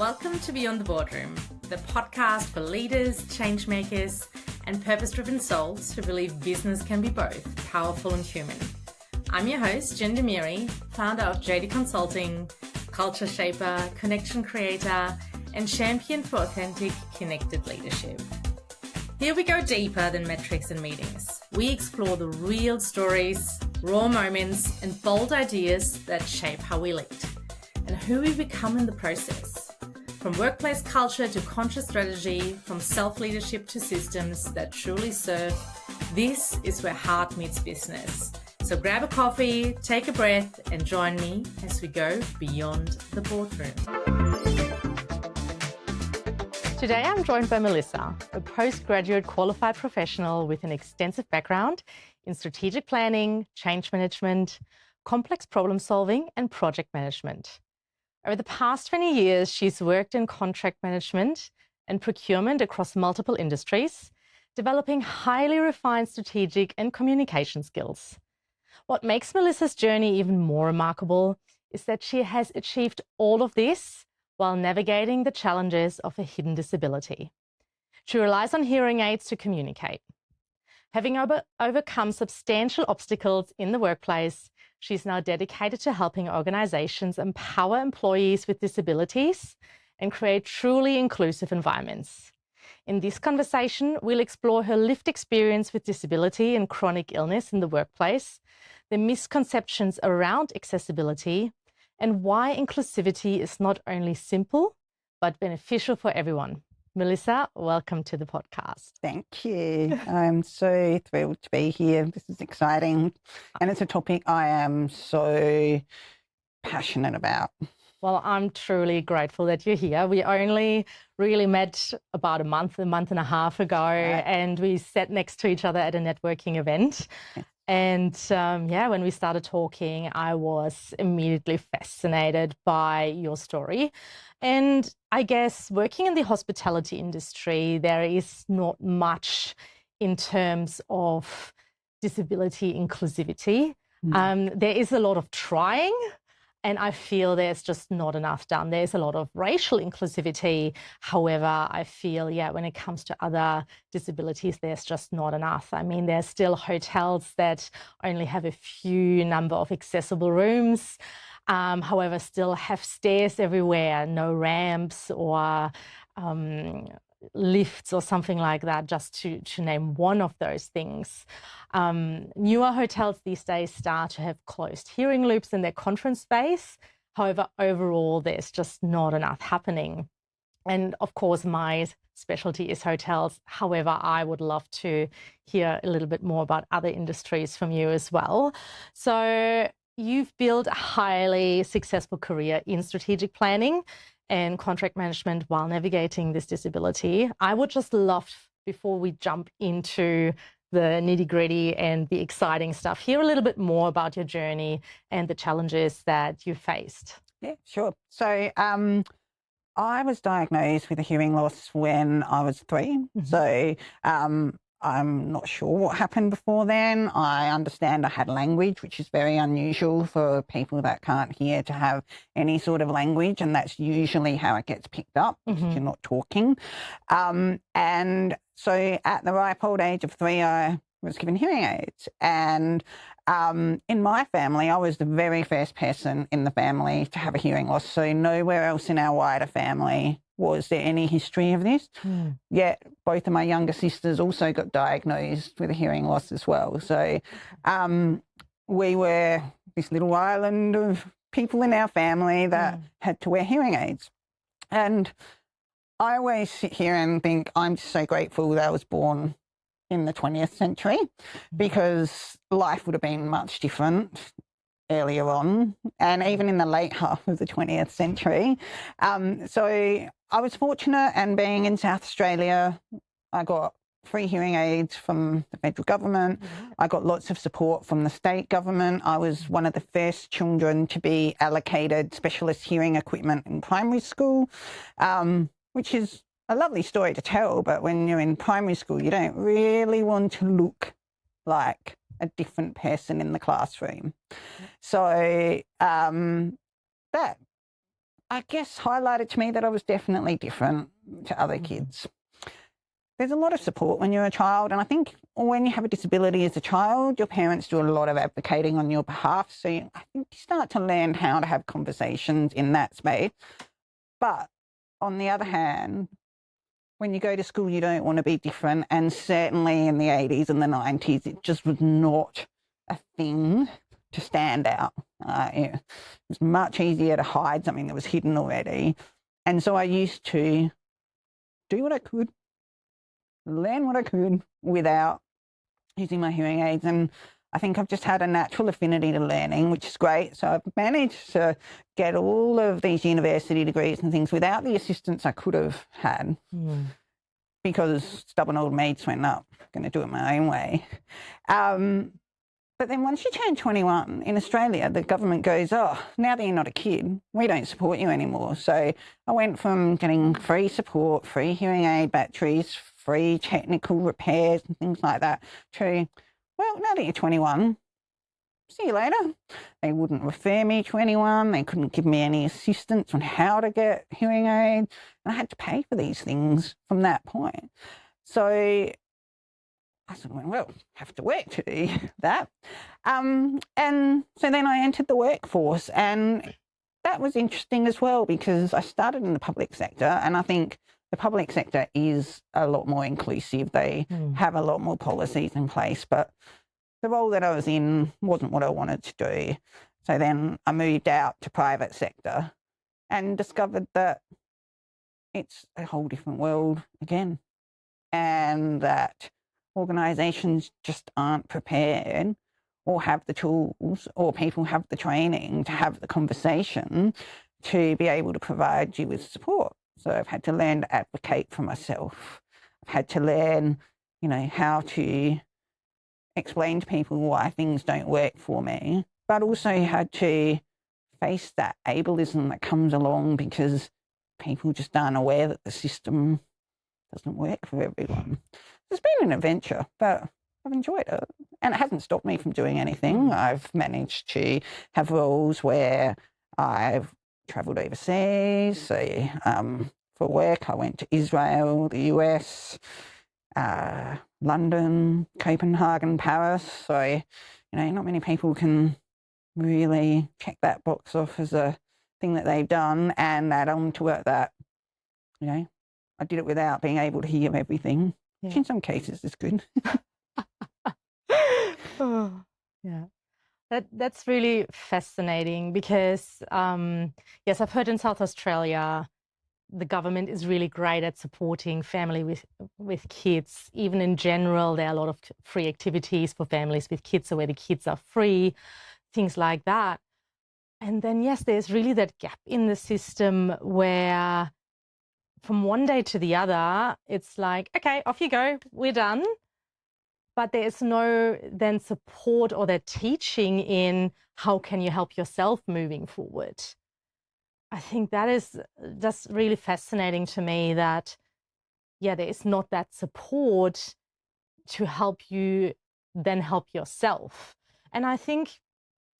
Welcome to Beyond the Boardroom, the podcast for leaders, change makers, and purpose-driven souls who believe business can be both powerful and human. I'm your host, Jen Demiri, founder of JD Consulting, culture shaper, connection creator, and champion for authentic, connected leadership. Here we go deeper than metrics and meetings. We explore the real stories, raw moments, and bold ideas that shape how we lead and who we become in the process. From workplace culture to conscious strategy, from self-leadership to systems that truly serve, this is where heart meets business. So grab a coffee, take a breath, and join me as we go beyond the boardroom. Today I'm joined by Melissa, a postgraduate qualified professional with an extensive background in strategic planning, change management, complex problem solving, and project management. Over the past 20 years, she's worked in contract management and procurement across multiple industries, developing highly refined strategic and communication skills. What makes Melissa's journey even more remarkable is that she has achieved all of this while navigating the challenges of a hidden disability. She relies on hearing aids to communicate. Having overcome substantial obstacles in the workplace, she's now dedicated to helping organizations empower employees with disabilities and create truly inclusive environments. In this conversation, we'll explore her lived experience with disability and chronic illness in the workplace, the misconceptions around accessibility, and why inclusivity is not only simple, but beneficial for everyone. Melissa, welcome to the podcast. Thank you. I'm so thrilled to be here. This is exciting. And it's a topic I am so passionate about. Well, I'm truly grateful that you're here. We only really met about a month and a half ago, right. And we sat next to each other at a networking event. Yes. And when we started talking, I was immediately fascinated by your story. And I guess working in the hospitality industry, there is not much in terms of disability inclusivity. There is a lot of trying, and I feel there's just not enough done. There's a lot of racial inclusivity. However, I feel, when it comes to other disabilities, there's just not enough. I mean, there's still hotels that only have a few number of accessible rooms. However, still have stairs everywhere, no ramps or lifts or something like that, just to name one of those things. Newer hotels these days start to have closed hearing loops in their conference space. However, overall, there's just not enough happening. And of course, my specialty is hotels. However, I would love to hear a little bit more about other industries from you as well. So you've built a highly successful career in strategic planning and contract management while navigating this disability. I would just love, before we jump into the nitty-gritty and the exciting stuff, hear a little bit more about your journey and the challenges that you faced. Yeah, sure. So I was diagnosed with a hearing loss when I was 3. Mm-hmm. So I'm not sure what happened before then. I understand I had language, which is very unusual for people that can't hear to have any sort of language, and that's usually how it gets picked up, because you're not talking. And so at the ripe old age of 3, I was given hearing aids. And in my family, I was the very first person in the family to have a hearing loss. So nowhere else in our wider family was there any history of this. Yet both of my younger sisters also got diagnosed with a hearing loss as well. So we were this little island of people in our family that had to wear hearing aids. And I always sit here and think I'm just so grateful that I was born in the 20th century, because life would have been much different earlier on, and even in the late half of the 20th century. So I was fortunate, and being in South Australia, I got free hearing aids from the federal government. I got lots of support from the state government. I was one of the first children to be allocated specialist hearing equipment in primary school, which is a lovely story to tell, but when you're in primary school, you don't really want to look like a different person in the classroom. So that I guess, highlighted to me that I was definitely different to other kids. There's a lot of support when you're a child, and I think when you have a disability as a child, your parents do a lot of advocating on your behalf. So I think you start to learn how to have conversations in that space. But on the other hand, when you go to school, you don't want to be different. And certainly in the 80s and the 90s, it just was not a thing to stand out. It was much easier to hide something that was hidden already. And so I used to do what I could, learn what I could without using my hearing aids. And I think I've just had a natural affinity to learning, which is great. So I've managed to get all of these university degrees and things without the assistance I could have had because stubborn old me just went, no, I'm going to do it my own way. But then once you turn 21 in Australia, the government goes, oh, now that you're not a kid, we don't support you anymore. So I went from getting free support, free hearing aid batteries, free technical repairs and things like that to, well, now that you're 21, see you later. They wouldn't refer me to anyone. They couldn't give me any assistance on how to get hearing aid. And I had to pay for these things from that point. So I sort of went, well, have to work to do that. And so then I entered the workforce, and that was interesting as well because I started in the public sector, and I think the public sector is a lot more inclusive. They have a lot more policies in place, but the role that I was in wasn't what I wanted to do. So then I moved out to private sector and discovered that it's a whole different world again, and that organisations just aren't prepared or have the tools or people have the training to have the conversation to be able to provide you with support. So I've had to learn to advocate for myself. I've had to learn, you know, how to explain to people why things don't work for me, but also had to face that ableism that comes along because people just aren't aware that the system doesn't work for everyone. It's been an adventure, but I've enjoyed it. And it hasn't stopped me from doing anything. I've managed to have roles where I've travelled overseas. So for work, I went to Israel, the US, London, Copenhagen, Paris. So, you know, not many people can really check that box off as a thing that they've done and add on to it that, you know, I did it without being able to hear everything, which in some cases is good. Yeah. That's really fascinating because, yes, I've heard in South Australia, the government is really great at supporting family with kids. Even in general, there are a lot of free activities for families with kids, so where the kids are free, things like that. And then, yes, there's really that gap in the system where from one day to the other, it's like, okay, off you go, we're done. But there's no then support or that teaching in how can you help yourself moving forward. I think that is just really fascinating to me that, yeah, there is not that support to help you then help yourself. And I think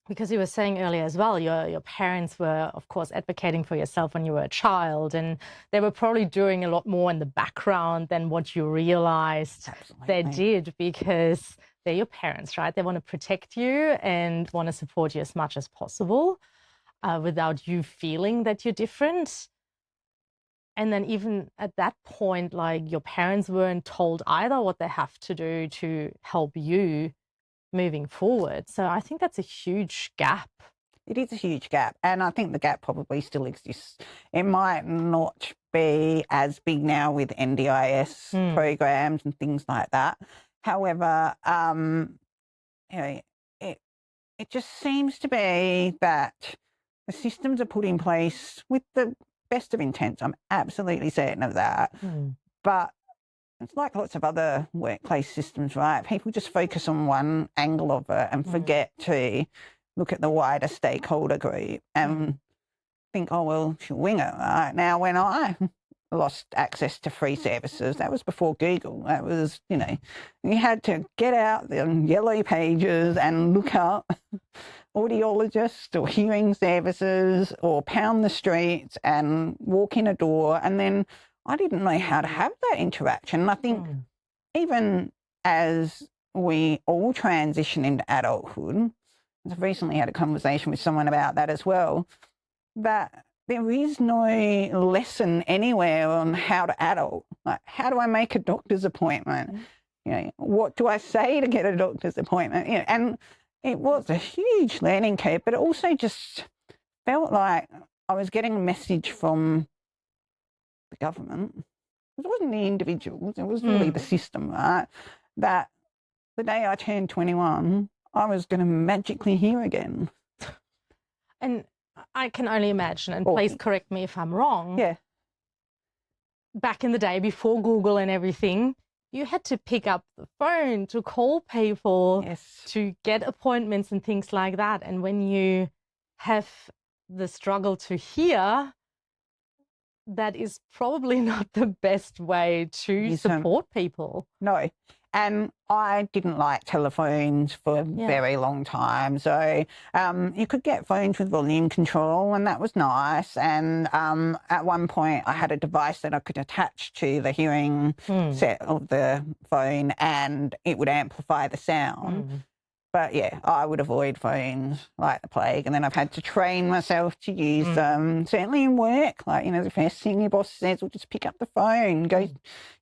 because you were saying earlier as well, your parents were, of course, advocating for yourself when you were a child, and they were probably doing a lot more in the background than what you realized they did, because they're your parents, right? They want to protect you and want to support you as much as possible without you feeling that you're different. And then even at that point, like, your parents weren't told either what they have to do to help you moving forward. So I think that's a huge gap. It is a huge gap, and I think the gap probably still exists. It might not be as big now with NDIS programs and things like that. However, you know, it just seems to be that the systems are put in place with the best of intents. I'm absolutely certain of that. But it's like lots of other workplace systems, right? People just focus on one angle of it and forget to look at the wider stakeholder group and think, oh, well, she'll wing it, right? Now, when I lost access to free services. That was before Google. That was, you know, you had to get out the yellow pages and look up audiologists or hearing services or pound the streets and walk in a door. And then I didn't know how to have that interaction. And I think even as we all transition into adulthood, I've recently had a conversation with someone about that as well, that there is no lesson anywhere on how to adult. Like, how do I make a doctor's appointment? You know, what do I say to get a doctor's appointment? You know, and it was a huge learning curve, but it also just felt like I was getting a message from the government. It wasn't the individuals, it was really the system, right? That the day I turned 21, I was going to magically hear again. And I can only imagine, and please correct me if I'm wrong. Yeah. Back in the day, before Google and everything, you had to pick up the phone to call people, to get appointments and things like that. And when you have the struggle to hear, that is probably not the best way to support people. No. And I didn't like telephones for a very long time. So you could get phones with volume control, and that was nice. And at one point I had a device that I could attach to the hearing set of the phone, and it would amplify the sound. But yeah, I would avoid phones like the plague. And then I've had to train myself to use them, certainly in work. Like, you know, the first thing your boss says, well, just pick up the phone, go, you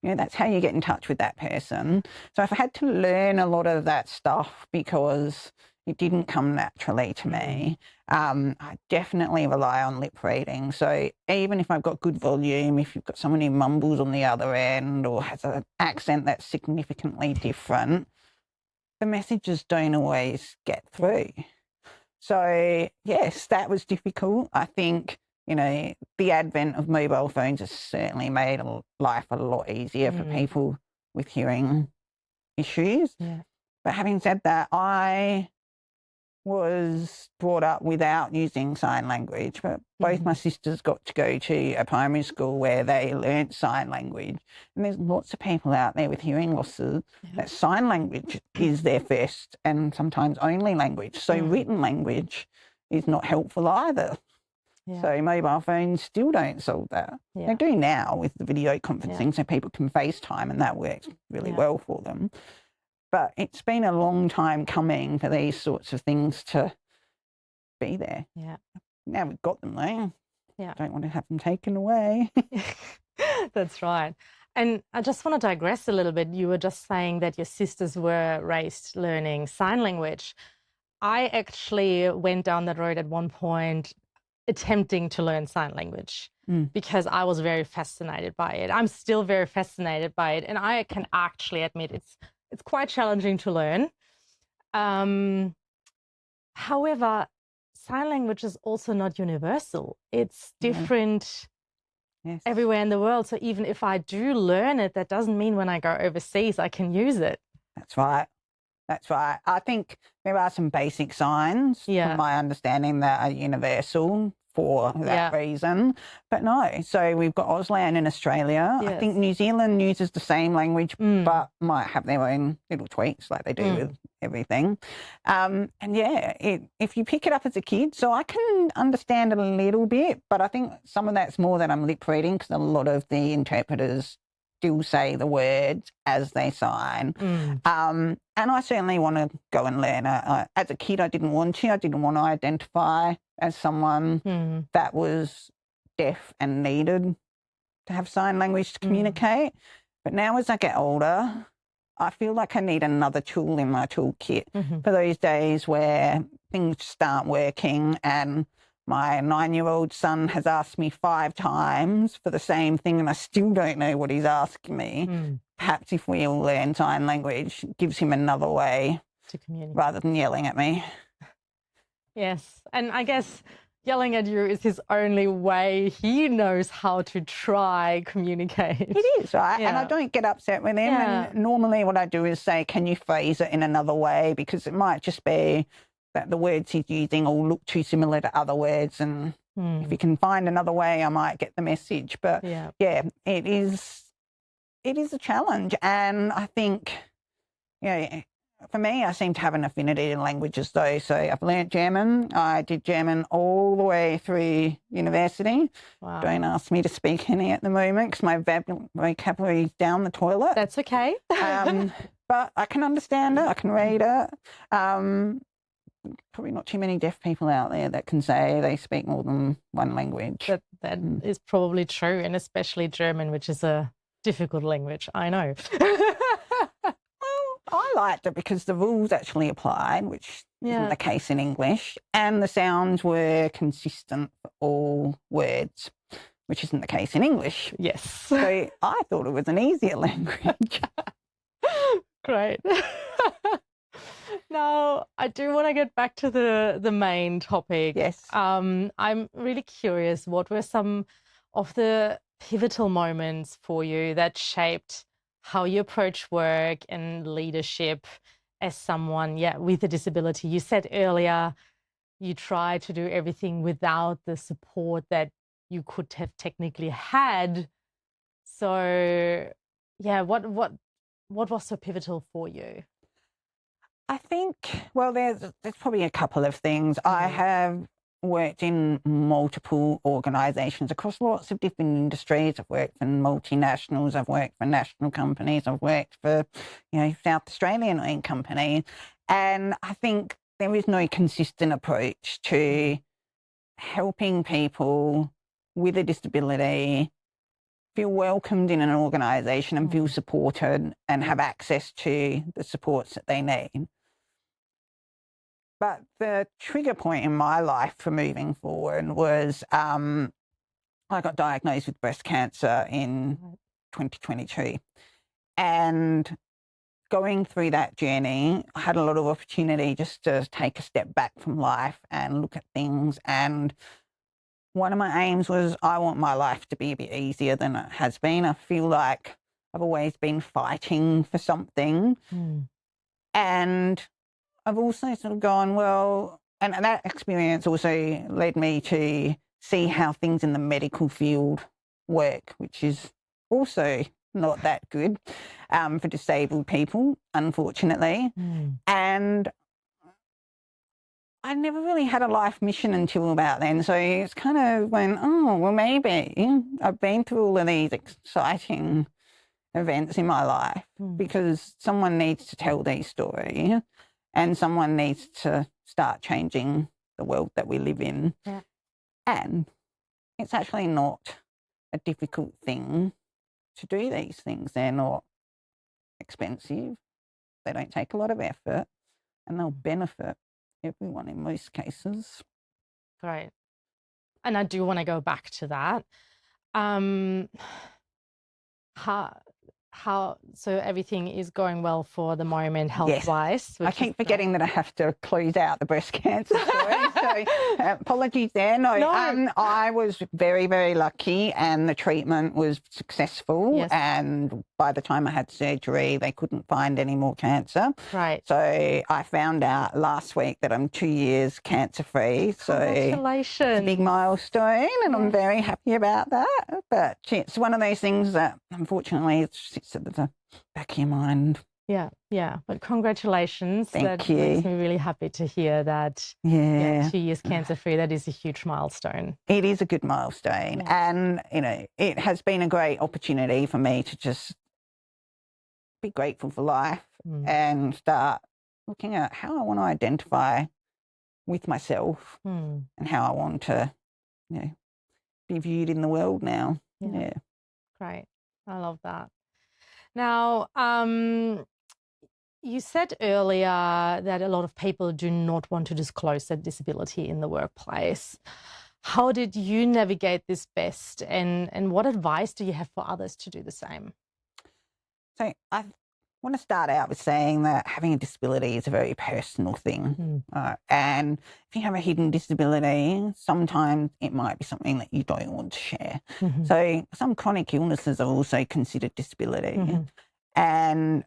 know, that's how you get in touch with that person. So I've had to learn a lot of that stuff because it didn't come naturally to me. I definitely rely on lip reading. So even if I've got good volume, if you've got someone who mumbles on the other end or has an accent that's significantly different, the messages don't always get through. So, yes, that was difficult. I think, you know, the advent of mobile phones has certainly made life a lot easier for people with hearing issues. But having said that, I was brought up without using sign language, but both my sisters got to go to a primary school where they learnt sign language. And there's lots of people out there with hearing losses that sign language is their first and sometimes only language. So written language is not helpful either. So mobile phones still don't solve that. They do now with the video conferencing so people can FaceTime, and that works really well for them. But it's been a long time coming for these sorts of things to be there. Now we've got them though. Don't want to have them taken away. That's right. And I just want to digress a little bit. You were just saying that your sisters were raised learning sign language. I actually went down that road at one point attempting to learn sign language because I was very fascinated by it. I'm still very fascinated by it. And I can actually admit it's quite challenging to learn. However, sign language is also not universal. It's different everywhere in the world. So even if I do learn it, that doesn't mean when I go overseas I can use it. That's right. That's right. I think there are some basic signs, from my understanding, that are universal for that reason. But no, so we've got Auslan in Australia. I think New Zealand uses the same language but might have their own little tweaks like they do with everything. And yeah, if you pick it up as a kid, so I can understand it a little bit, but I think some of that's more that I'm lip reading because a lot of the interpreters still say the words as they sign. And I certainly want to go and learn. As a kid, I didn't want to. I didn't want to identify as someone that was deaf and needed to have sign language to communicate. But now as I get older, I feel like I need another tool in my toolkit for those days where things just aren't working and my 9-year-old son has asked me 5 times for the same thing and I still don't know what he's asking me. Perhaps if we all learn sign language, it gives him another way to communicate rather than yelling at me. Yes, and I guess yelling at you is his only way he knows how to try communicate. It is, right? And I don't get upset with him. And normally what I do is say, can you phrase it in another way? Because it might just be that the words he's using all look too similar to other words and If you can find another way, I might get the message. But Yeah. it is a challenge. And I think, for me, I seem to have an affinity in languages though. So I've learnt German. I did German all the way through university. Wow. Don't ask me to speak any at the moment because my vocabulary is down the toilet. That's okay. But I can understand it. I can read it. Probably not too many deaf people out there that can say they speak more than one language. That is probably true, and especially German, which is a difficult language. I know. I liked it because the rules actually applied, which isn't the case in English, and the sounds were consistent for all words, which isn't the case in English. Yes. So I thought it was an easier language. Great. Now, I do want to get back to the main topic. Yes. I'm really curious, what were some of the pivotal moments for you that shaped how you approach work and leadership as someone, with a disability? You said earlier you try to do everything without the support that you could have technically had. So, what was so pivotal for you? I think, well, there's probably a couple of things. I have worked in multiple organisations across lots of different industries. I've worked for multinationals, I've worked for national companies, I've worked for, South Australian owned company. And I think there is no consistent approach to helping people with a disability feel welcomed in an organisation and feel supported and have access to the supports that they need. But the trigger point in my life for moving forward was I got diagnosed with breast cancer in 2022. And going through that journey, I had a lot of opportunity just to take a step back from life and look at things. And one of my aims was I want my life to be a bit easier than it has been. I feel like I've always been fighting for something. And I've also sort of gone, well, and that experience also led me to see how things in the medical field work, which is also not that good for disabled people, unfortunately. And I never really had a life mission until about then. So it's kind of when, well, maybe I've been through all of these exciting events in my life because someone needs to tell these stories. And someone needs to start changing the world that we live in. Yeah. And it's actually not a difficult thing to do these things. They're not expensive. They don't take a lot of effort. And they'll benefit everyone in most cases. Great. And I do want to go back to that. So everything is going well for the moment, health-wise? I keep forgetting that I have to close out the breast cancer story. So apologies there. No. I was very, very lucky and the treatment was successful. Yes. And by the time I had surgery, they couldn't find any more cancer. Right. So I found out last week that I'm 2 years cancer-free. So congratulations. it's a big milestone and I'm very happy about that. But it's one of those things that unfortunately sits at the back of your mind. Yeah. But congratulations. Thank you. Makes me really happy to hear that. Yeah. 2 years cancer-free. That is a huge milestone. It is a good milestone. Yeah. And, it has been a great opportunity for me to just be grateful for life and start looking at how I want to identify with myself and how I want to, be viewed in the world now. Yeah. Great. I love that. Now, you said earlier that a lot of people do not want to disclose their disability in the workplace. How did you navigate this best, and what advice do you have for others to do the same? So I want to start out with saying that having a disability is a very personal thing. And if you have a hidden disability, sometimes it might be something that you don't want to share. So some chronic illnesses are also considered disability. And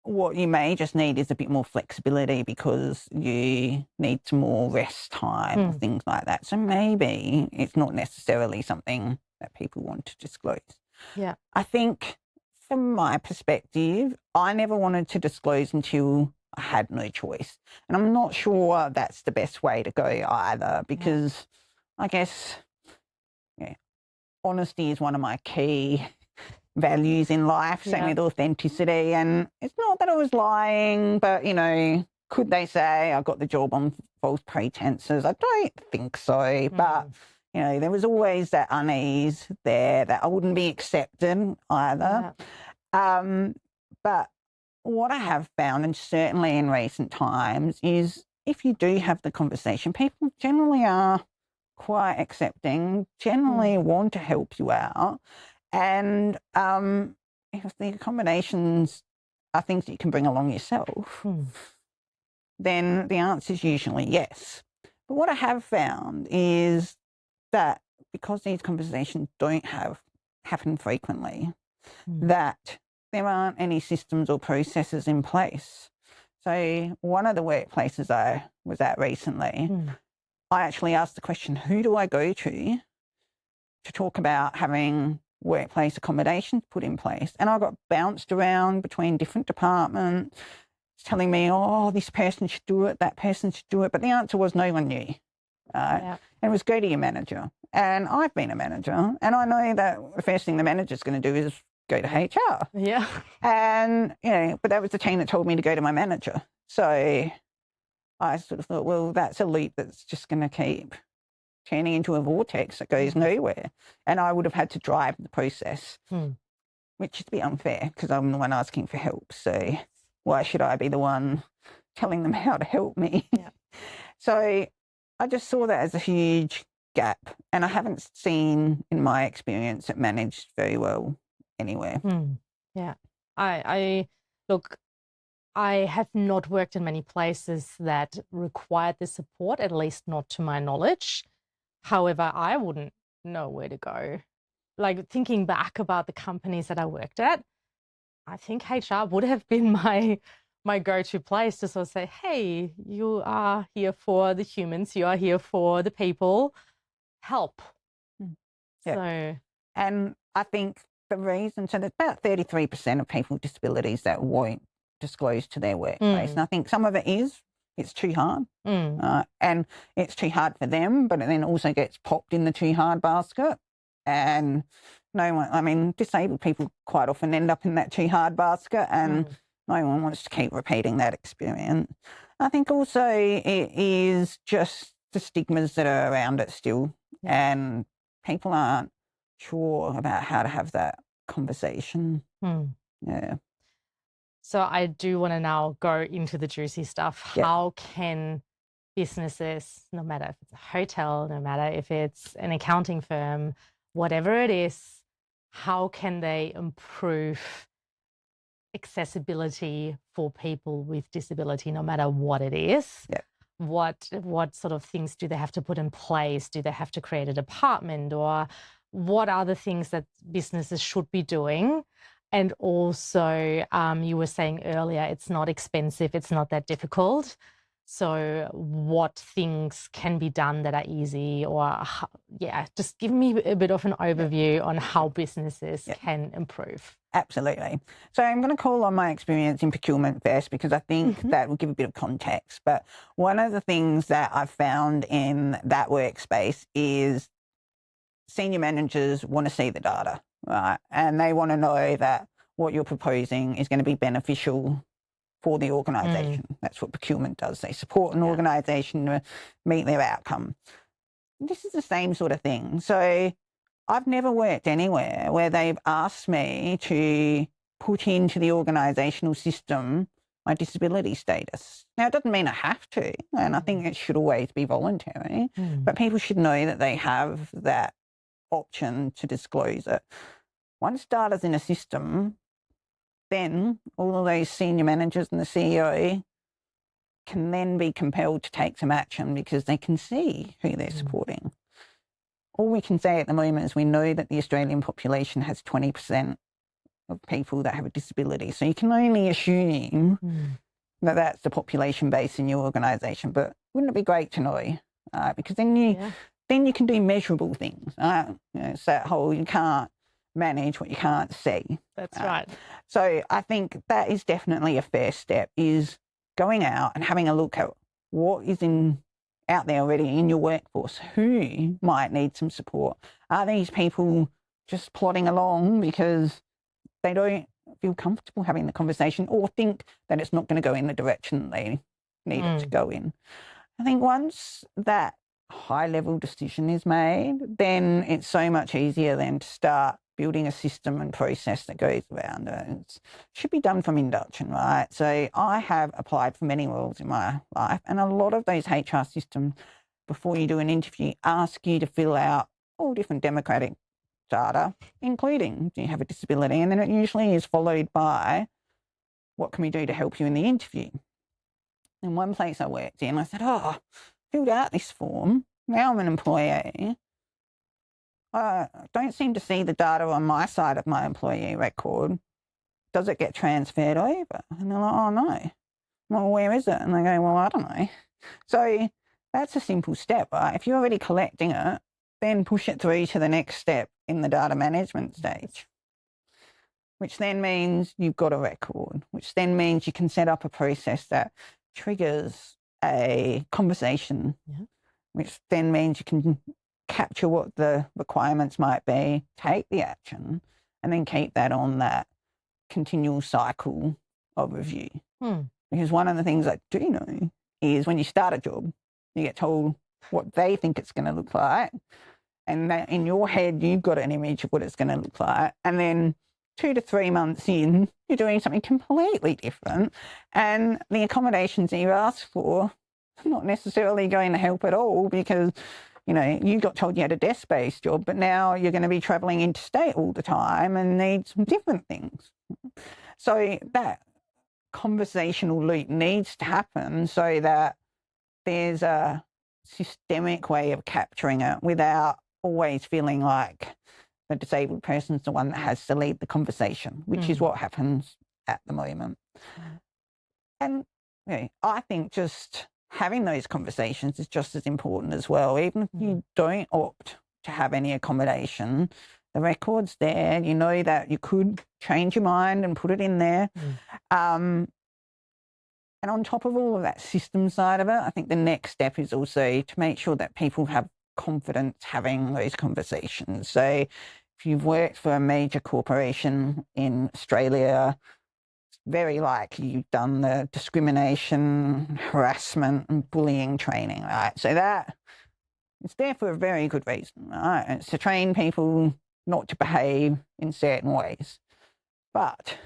what you may just need is a bit more flexibility because you need some more rest time or things like that. So maybe it's not necessarily something that people want to disclose. Yeah. I think from my perspective, I never wanted to disclose until I had no choice. And I'm not sure that's the best way to go either, because I guess honesty is one of my key values in life, same with authenticity. And it's not that I was lying, but, you know, could they say I got the job on false pretenses? I don't think so. But, you know, there was always that unease there that I wouldn't be accepted either. But what I have found, and certainly in recent times, is if you do have the conversation, people generally are quite accepting, generally want to help you out. And if the accommodations are things that you can bring along yourself, then the answer is usually yes. But what I have found is that because these conversations don't happen frequently, that there aren't any systems or processes in place. So one of the workplaces I was at recently, I actually asked the question, who do I go to talk about having workplace accommodations put in place? And I got bounced around between different departments telling me, oh, this person should do it, that person should do it. But the answer was no one knew. And it was go to your manager. And I've been a manager, and I know that the first thing the manager's going to do is go to HR. Yeah. And, you know, but that was the team that told me to go to my manager. So I sort of thought, well, that's a loop that's just going to keep turning into a vortex that goes nowhere. And I would have had to drive the process, which is a bit unfair because I'm the one asking for help. So why should I be the one telling them how to help me? So I just saw that as a huge gap, and I haven't seen, in my experience, it managed very well anywhere. Yeah. I look, I have not worked in many places that required this support, at least not to my knowledge. However, I wouldn't know where to go. Like, thinking back about the companies that I worked at, I think HR would have been my go-to place to sort of say, hey, you are here for the humans, you are here for the people, help. So, and I think the reason, so there's about 33% of people with disabilities that won't disclose to their workplace. And I think some of it is, it's too hard. And it's too hard for them, but it then also gets popped in the too hard basket. And no one, I mean, disabled people quite often end up in that too hard basket, and no one wants to keep repeating that experience. I think also it is just the stigmas that are around it still, and people aren't sure about how to have that conversation. So I do want to now go into the juicy stuff. How can businesses, no matter if it's a hotel, no matter if it's an accounting firm, whatever it is, how can they improve accessibility for people with disability, no matter what it is? What sort of things do they have to put in place? Do they have to create a department, or what are the things that businesses should be doing? And also, you were saying earlier, it's not expensive, it's not that difficult. So what things can be done that are easy, or just give me a bit of an overview on how businesses can improve. Absolutely. So I'm going to call on my experience in procurement first, because I think that will give a bit of context. But one of the things that I've found in that workspace is senior managers want to see the data, right? And they want to know that what you're proposing is going to be beneficial for the organisation. That's what procurement does. They support an organisation to meet their outcome. This is the same sort of thing. So I've never worked anywhere where they've asked me to put into the organisational system my disability status. Now, it doesn't mean I have to, and I think it should always be voluntary, but people should know that they have that option to disclose it. Once data's in a system, then all of those senior managers and the CEO can then be compelled to take some action because they can see who they're supporting. All we can say at the moment is we know that the Australian population has 20% of people that have a disability. So you can only assume that that's the population base in your organisation. But wouldn't it be great to know? Because then you can do measurable things. It's that whole, you can't manage what you can't see. That's right. So I think that is definitely a fair step, is going out and having a look at what is out there already in your workforce. Who might need some support? Are these people just plodding along because they don't feel comfortable having the conversation or think that it's not going to go in the direction they need it to go in? I think once that high-level decision is made, then it's so much easier then to start building a system and process that goes around it. It should be done from induction, right? So I have applied for many roles in my life, and a lot of those HR systems, before you do an interview, ask you to fill out all different demographic data, including do you have a disability, and then it usually is followed by what can we do to help you in the interview. In one place I worked in, I said, filled out this form, now I'm an employee. I don't seem to see the data on my side of my employee record. Does it get transferred over? And they're like, oh, no. Well, where is it? And they go, well, I don't know. So that's a simple step, right? If you're already collecting it, then push it through to the next step in the data management stage, which then means you've got a record, which then means you can set up a process that triggers a conversation, which then means you can capture what the requirements might be, take the action, and then keep that on that continual cycle of review. Because one of the things I do know is when you start a job, you get told what they think it's going to look like, and that in your head you've got an image of what it's going to look like, and then 2 to 3 months in, you're doing something completely different, and the accommodations that you asked for are not necessarily going to help at all, because you got told you had a desk-based job, but now you're going to be travelling interstate all the time and need some different things. So that conversational loop needs to happen so that there's a systemic way of capturing it without always feeling like the disabled person's the one that has to lead the conversation, which is what happens at the moment. And I think just having those conversations is just as important as well. Even if you don't opt to have any accommodation, the record's there. You know that you could change your mind and put it in there. And on top of all of that system side of it, I think the next step is also to make sure that people have confidence having those conversations. So if you've worked for a major corporation in Australia, it's very likely you've done the discrimination, harassment and bullying training, right? So that it's there for a very good reason, right? It's to train people not to behave in certain ways. But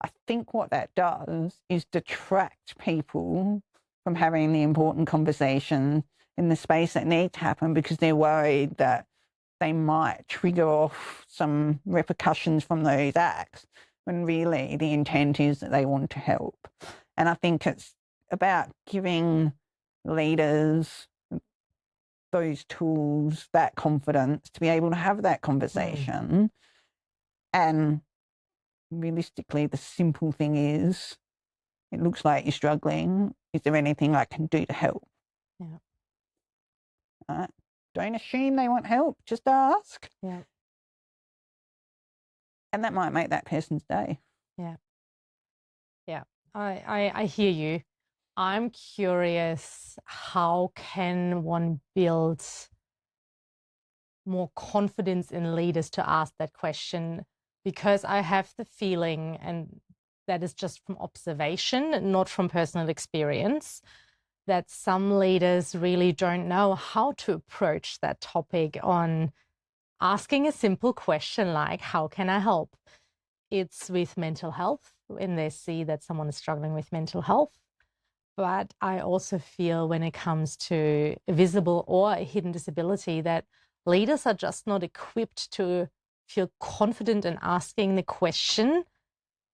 I think what that does is detract people from having the important conversation in the space that needs to happen, because they're worried that they might trigger off some repercussions from those acts, when really the intent is that they want to help. And I think it's about giving leaders those tools, that confidence to be able to have that conversation. And realistically, the simple thing is, it looks like you're struggling. Is there anything I can do to help? Don't assume they want help. Just ask. And that might make that person's day. I hear you. I'm curious, how can one build more confidence in leaders to ask that question? Because I have the feeling, and that is just from observation, not from personal experience, that some leaders really don't know how to approach that topic on asking a simple question like, how can I help? It's with mental health, when they see that someone is struggling with mental health. But I also feel when it comes to a visible or a hidden disability, that leaders are just not equipped to feel confident in asking the question,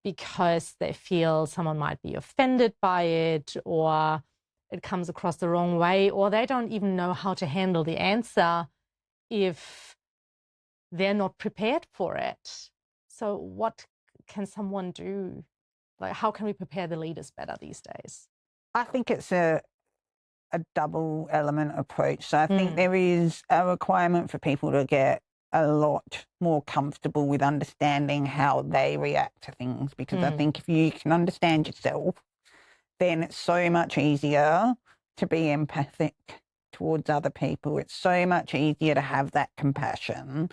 because they feel someone might be offended by it, or it comes across the wrong way, or they don't even know how to handle the answer if they're not prepared for it. So what can someone do? Like, how can we prepare the leaders better these days? I think it's a double element approach. So I think there is a requirement for people to get a lot more comfortable with understanding how they react to things, because I think if you can understand yourself, then it's so much easier to be empathic towards other people. It's so much easier to have that compassion,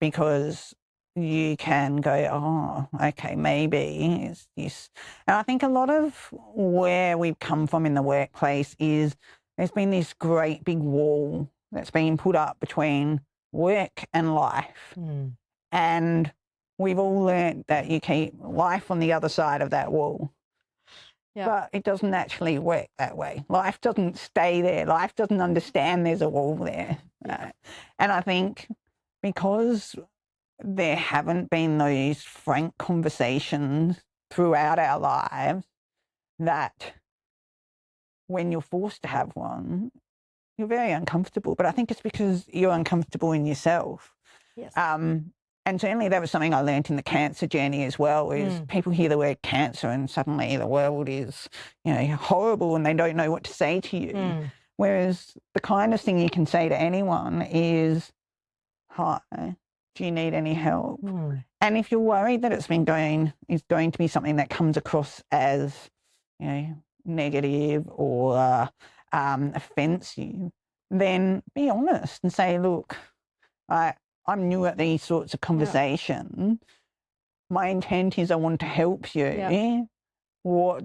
because you can go, oh, okay, maybe it's this. And I think a lot of where we've come from in the workplace is there's been this great big wall that's been put up between work and life. And we've all learned that you keep life on the other side of that wall. Yeah. But it doesn't actually work that way. Life doesn't stay there. Life doesn't understand there's a wall there. And I think because there haven't been those frank conversations throughout our lives, that when you're forced to have one, you're very uncomfortable. But I think it's because you're uncomfortable in yourself. Yes. And certainly that was something I learned in the cancer journey as well, is people hear the word cancer and suddenly the world is, horrible, and they don't know what to say to you. Whereas the kindest thing you can say to anyone is, hi, do you need any help? And if you're worried that it's going to be something that comes across as, negative or offensive, then be honest and say, look, I'm new at these sorts of conversations. My intent is I want to help you. What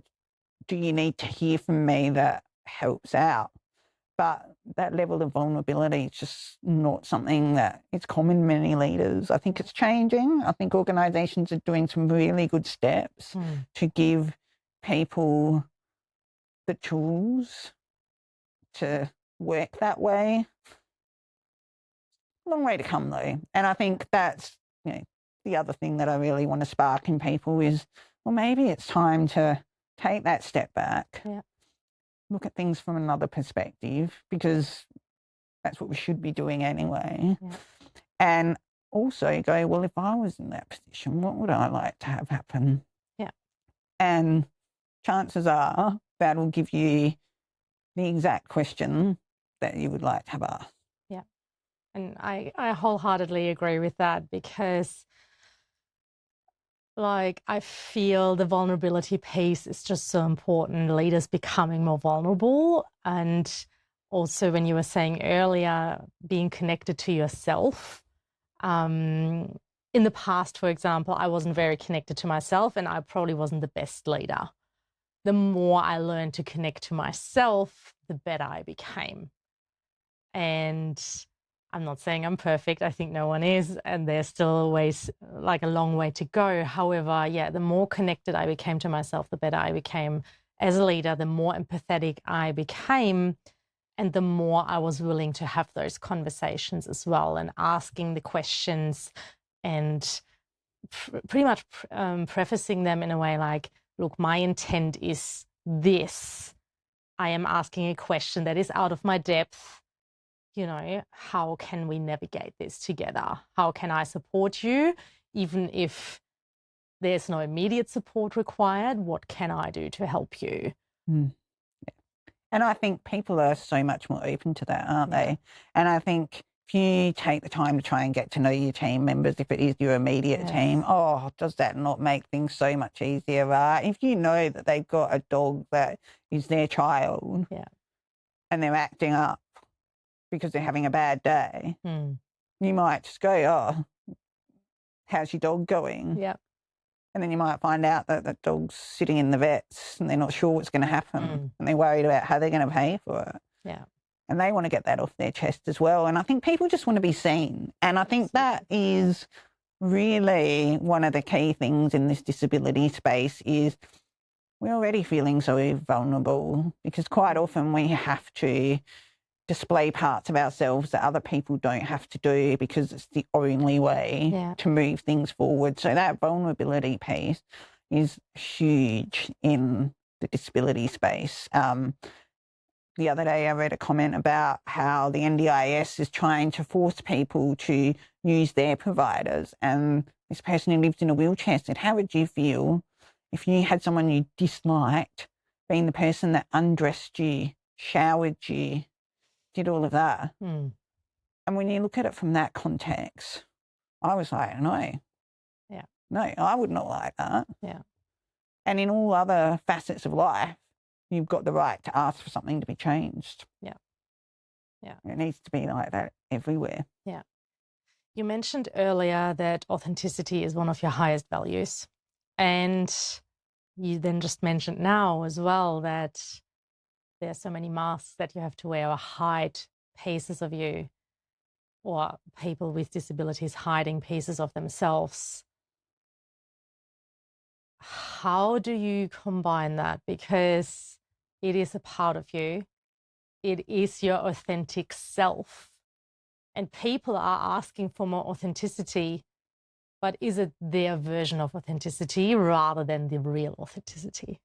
do you need to hear from me that helps out? But that level of vulnerability is just not something that is common in many leaders. I think it's changing. I think organisations are doing some really good steps to give people the tools to work that way. Long way to come though. And I think that's, the other thing that I really want to spark in people is, well, maybe it's time to take that step back, look at things from another perspective, because that's what we should be doing anyway. And also go, well, if I was in that position, what would I like to have happen? And chances are that will give you the exact question that you would like to have asked. And I wholeheartedly agree with that, because I feel the vulnerability piece is just so important, leaders becoming more vulnerable. And also, when you were saying earlier, being connected to yourself. In the past, for example, I wasn't very connected to myself, and I probably wasn't the best leader. The more I learned to connect to myself, the better I became. And I'm not saying I'm perfect. I think no one is, and there's still always a long way to go. However, the more connected I became to myself, the better I became as a leader, the more empathetic I became, and the more I was willing to have those conversations as well, and asking the questions, and pretty much prefacing them in a way like, look, my intent is this. I am asking a question that is out of my depth. How can we navigate this together? How can I support you? Even if there's no immediate support required, what can I do to help you? And I think people are so much more open to that, aren't they? And I think if you take the time to try and get to know your team members, if it is your immediate team, does that not make things so much easier, right? If you know that they've got a dog that is their child and they're acting up because they're having a bad day, you might just go, oh, how's your dog going? And then you might find out that the dog's sitting in the vets and they're not sure what's going to happen, and they're worried about how they're going to pay for it. And they want to get that off their chest as well. And I think people just want to be seen. And I think that is really one of the key things in this disability space is we're already feeling so vulnerable, because quite often we have to display parts of ourselves that other people don't have to do, because it's the only way to move things forward. So that vulnerability piece is huge in the disability space. The other day I read a comment about how the NDIS is trying to force people to use their providers, and this person who lives in a wheelchair said, how would you feel if you had someone you disliked being the person that undressed you, showered you, did all of that? Mm. And when you look at it from that context, I was like, no. Yeah. No, I would not like that. Yeah. And in all other facets of life, you've got the right to ask for something to be changed. Yeah. Yeah. It needs to be like that everywhere. Yeah. You mentioned earlier that authenticity is one of your highest values. And you then just mentioned now as well that there are so many masks that you have to wear or hide pieces of you, or people with disabilities hiding pieces of themselves. How do you combine that? Because it is a part of you. It is your authentic self. And people are asking for more authenticity, but is it their version of authenticity rather than the real authenticity?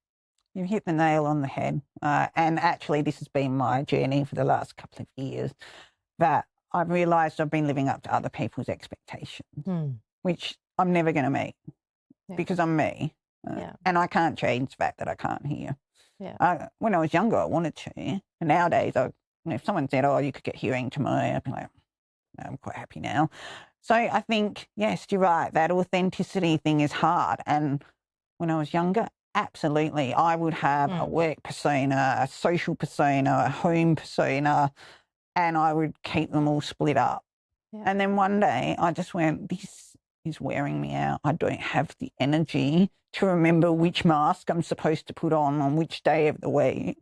You hit the nail on the head. And actually, this has been my journey for the last couple of years, that I've realised I've been living up to other people's expectations, which I'm never going to meet because I'm me. And I can't change the fact that I can't hear. When I was younger, I wanted to. And nowadays, if someone said, oh, you could get hearing tomorrow, I'd be like, no, I'm quite happy now. So I think, yes, you're right, that authenticity thing is hard. And when I was younger, absolutely, I would have a work persona, a social persona, a home persona, and I would keep them all split up. And then one day I just went, this is wearing me out. I don't have the energy to remember which mask I'm supposed to put on which day of the week.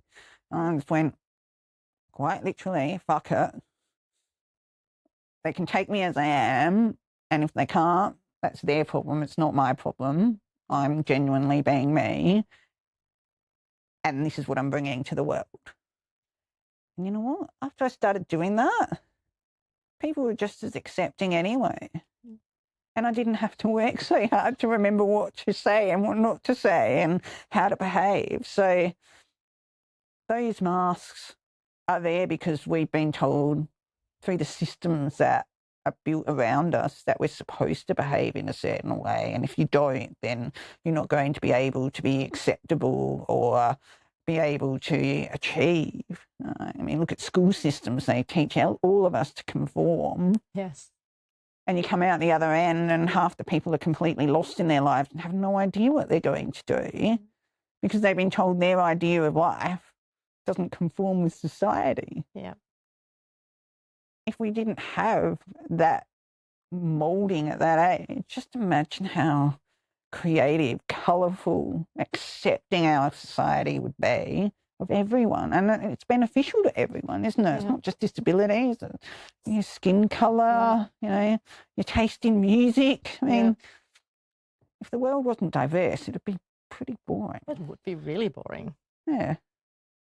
And I just went, quite literally, fuck it. They can take me as I am, and if they can't, that's their problem. It's not my problem. I'm genuinely being me, and this is what I'm bringing to the world. And you know what? After I started doing that, people were just as accepting anyway. And I didn't have to work so hard to remember what to say and what not to say and how to behave. So those masks are there because we've been told through the systems that are built around us that we're supposed to behave in a certain way. And if you don't, then you're not going to be able to be acceptable or be able to achieve. I mean, look at school systems. They teach all of us to conform. Yes. And you come out the other end and half the people are completely lost in their lives and have no idea what they're going to do because they've been told their idea of life doesn't conform with society. Yeah. If we didn't have that moulding at that age, just imagine how creative, colourful, accepting our society would be of everyone. And it's beneficial to everyone, isn't it? It's not just disabilities, your skin colour, your taste in music. I mean, if the world wasn't diverse, it'd be pretty boring. It would be really boring. Yeah.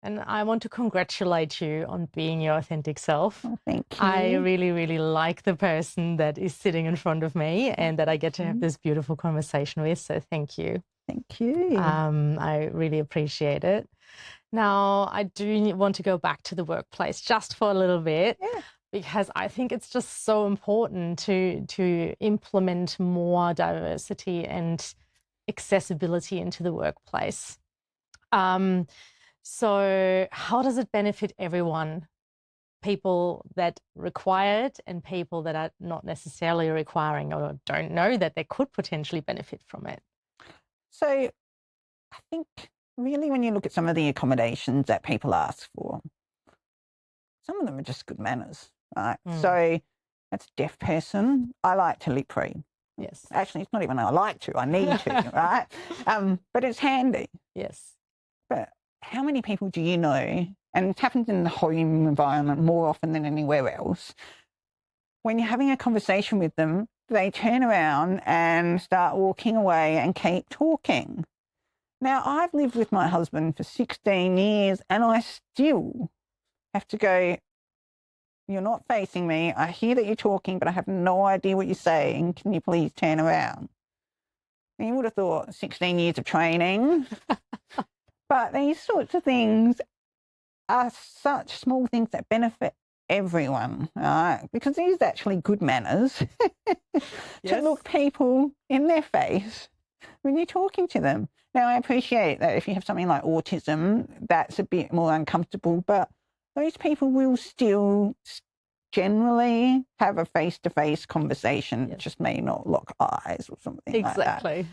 And I want to congratulate you on being your authentic self. Oh, thank you. I really, really like the person that is sitting in front of me and that I get to have this beautiful conversation with. So thank you. Thank you. I really appreciate it. Now, I do want to go back to the workplace just for a little bit because I think it's just so important to implement more diversity and accessibility into the workplace. So how does it benefit everyone? People that require it and people that are not necessarily requiring or don't know that they could potentially benefit from it? So I think really when you look at some of the accommodations that people ask for, some of them are just good manners, right? So that's a deaf person. I like to lip read. Yes. Actually, it's not even I like to, I need to, right? But it's handy. Yes. But how many people do you know, and it happens in the home environment more often than anywhere else, when you're having a conversation with them, they turn around and start walking away and keep talking. Now, I've lived with my husband for 16 years and I still have to go, you're not facing me. I hear that you're talking, but I have no idea what you're saying. Can you please turn around? And you would have thought 16 years of training. But these sorts of things are such small things that benefit everyone, right? Because it is actually good manners to Yes. look people in their face when you're talking to them. Now, I appreciate that if you have something like autism, that's a bit more uncomfortable, but those people will still generally have a face-to-face conversation. Yes. Just may not lock eyes or something like that. Exactly.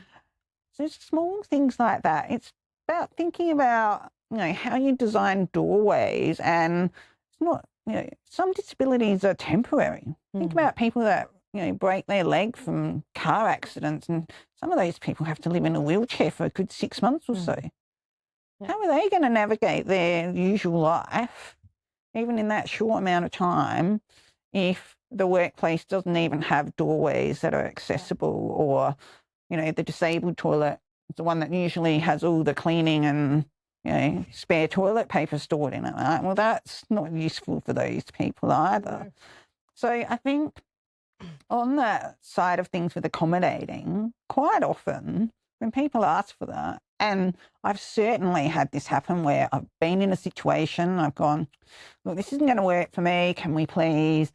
So small things like that. It's about thinking about, how you design doorways, and it's not, some disabilities are temporary. Think about people that, break their leg from car accidents, and some of those people have to live in a wheelchair for a good 6 months or so. Yeah. How are they going to navigate their usual life, even in that short amount of time, if the workplace doesn't even have doorways that are accessible, or, the disabled toilet is the one that usually has all the cleaning and, spare toilet paper stored in it, right? Well, that's not useful for those people either. No. So I think on that side of things with accommodating, quite often when people ask for that, and I've certainly had this happen where I've been in a situation, I've gone, look, this isn't going to work for me. Can we please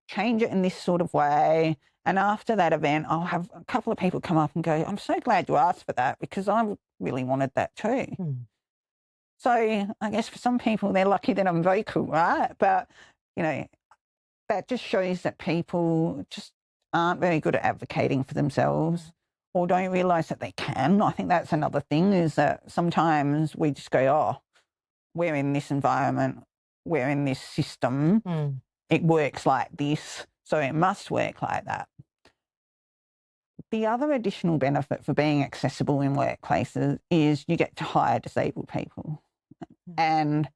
change it in this sort of way? And after that event, I'll have a couple of people come up and go, I'm so glad you asked for that, because I really wanted that too. So I guess for some people, they're lucky that I'm vocal, right? But, that just shows that people just aren't very good at advocating for themselves, or don't realise that they can. I think that's another thing, is that sometimes we just go, oh, we're in this environment, we're in this system, it works like this, so it must work like that. The other additional benefit for being accessible in workplaces is you get to hire disabled people. And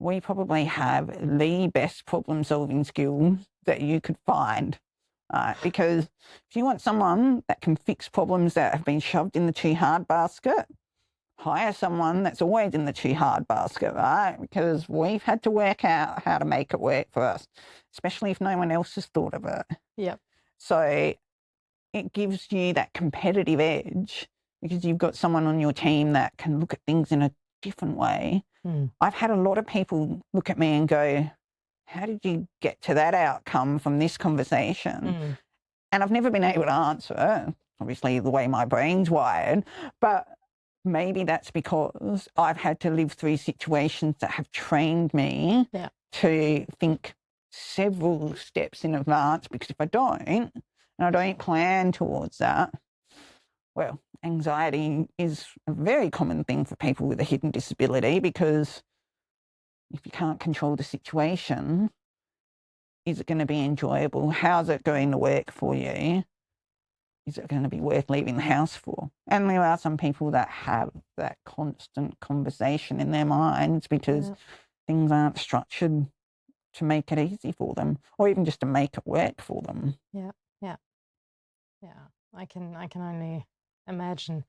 we probably have the best problem-solving skills that you could find, because if you want someone that can fix problems that have been shoved in the too hard basket, hire someone that's always in the too hard basket, right? Because we've had to work out how to make it work for us, especially if no one else has thought of it. Yep. So it gives you that competitive edge, because you've got someone on your team that can look at things in a different way. I've had a lot of people look at me and go, how did you get to that outcome from this conversation? And I've never been able to answer it, obviously the way my brain's wired, but maybe that's because I've had to live through situations that have trained me to think several steps in advance, because if I don't, and I don't plan towards that, well, anxiety is a very common thing for people with a hidden disability, because if you can't control the situation, is it going to be enjoyable? How's it going to work for you? Is it going to be worth leaving the house for? And there are some people that have that constant conversation in their minds because things aren't structured to make it easy for them, or even just to make it work for them. Yeah. I can only imagine.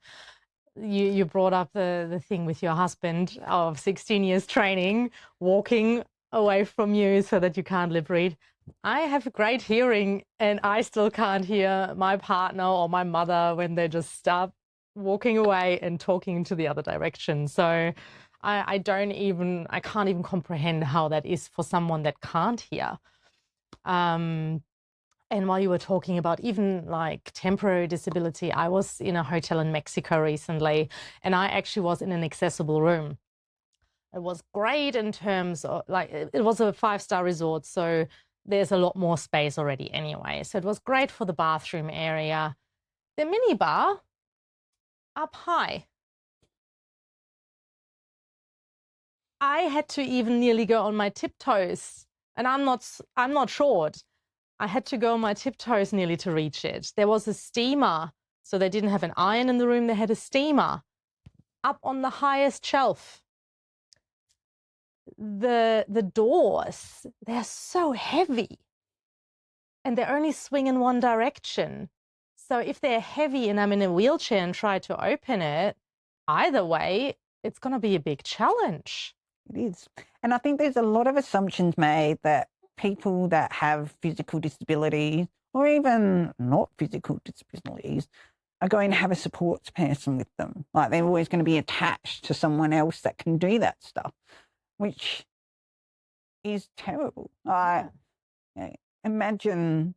You brought up the thing with your husband of 16 years training, walking away from you so that you can't lip read. I have great hearing, and I still can't hear my partner or my mother when they just stop walking away and talking into the other direction. So I can't even comprehend how that is for someone that can't hear. And while you were talking about even like temporary disability, I was in a hotel in Mexico recently, and I actually was in an accessible room. It was great in terms of, like, it was a 5-star resort, so there's a lot more space already anyway. So it was great for the bathroom area. The minibar up high. I had to even nearly go on my tiptoes, and I'm not short. I had to go on my tiptoes nearly to reach it. There was a steamer, so they didn't have an iron in the room. They had a steamer up on the highest shelf. The doors, they're so heavy, and they only swing in one direction. So if they're heavy and I'm in a wheelchair and try to open it, either way, it's going to be a big challenge. It is. And I think there's a lot of assumptions made that people that have physical disabilities, or even not physical disabilities, are going to have a support person with them. Like they're always going to be attached to someone else that can do that stuff, which is terrible. Imagine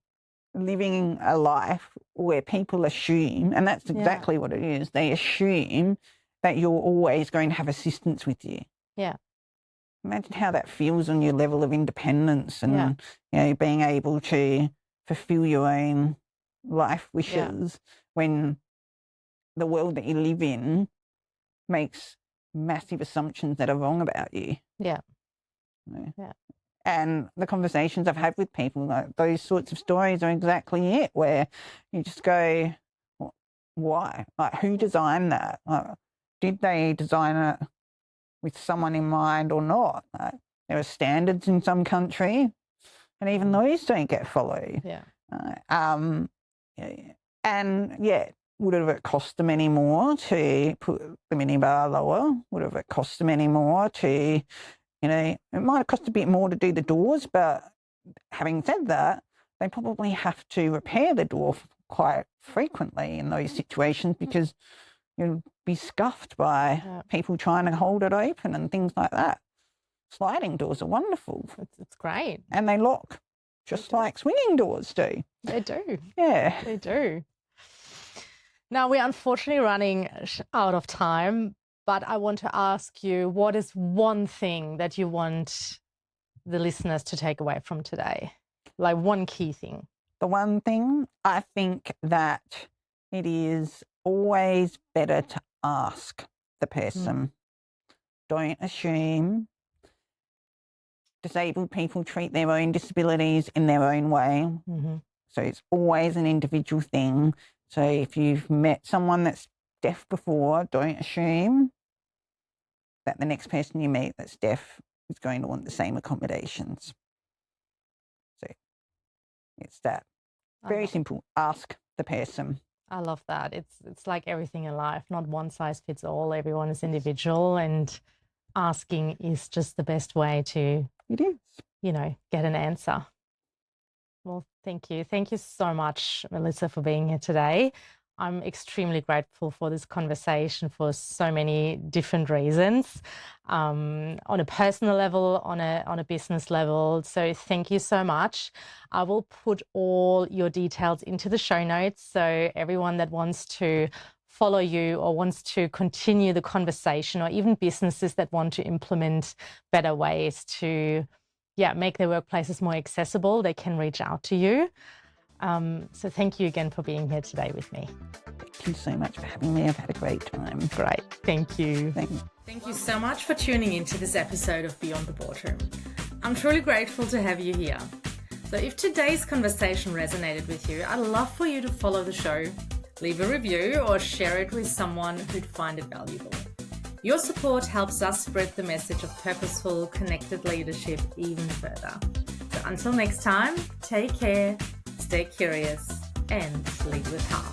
living a life where people assume, and that's exactly what it is, they assume that you're always going to have assistance with you. Yeah. Imagine how that feels on your level of independence and being able to fulfill your own life wishes when the world that you live in makes massive assumptions that are wrong about you. Yeah. And the conversations I've had with people, like those sorts of stories are exactly it, where you just go, why? Like, who designed that? Like, did they design it with someone in mind or not? Like, there are standards in some country, and even those don't get followed. Yeah. Would it have cost them any more to put the minibar lower? Would it have cost them any more to, it might have cost a bit more to do the doors, but having said that, they probably have to repair the door quite frequently in those situations because you'll be scuffed by people trying to hold it open and things like that. Sliding doors are wonderful. It's great. And they lock, just like swinging doors do. They do. Yeah. They do. Now, we're unfortunately running out of time, but I want to ask you, what is one thing that you want the listeners to take away from today? Like one key thing. The one thing, I think that it is always better to ask the person. Don't assume. Disabled people treat their own disabilities in their own way. So it's always an individual thing. So if you've met someone that's deaf before, don't assume that the next person you meet that's deaf is going to want the same accommodations. So it's that. Very simple. Ask the person. I love that. It's like everything in life, not one size fits all. Everyone is individual, and asking is just the best way to, get an answer. Well, thank you. Thank you so much, Melissa, for being here today. I'm extremely grateful for this conversation for so many different reasons, on a personal level, on a business level. So thank you so much. I will put all your details into the show notes. So everyone that wants to follow you or wants to continue the conversation, or even businesses that want to implement better ways to make their workplaces more accessible, they can reach out to you. So thank you again for being here today with me. Thank you so much for having me. I've had a great time. Great. Thank you. Thank you so much for tuning into this episode of Beyond the Boardroom. I'm truly grateful to have you here. So if today's conversation resonated with you, I'd love for you to follow the show, leave a review, or share it with someone who'd find it valuable. Your support helps us spread the message of purposeful, connected leadership even further. So until next time, take care, stay curious, and lead with heart.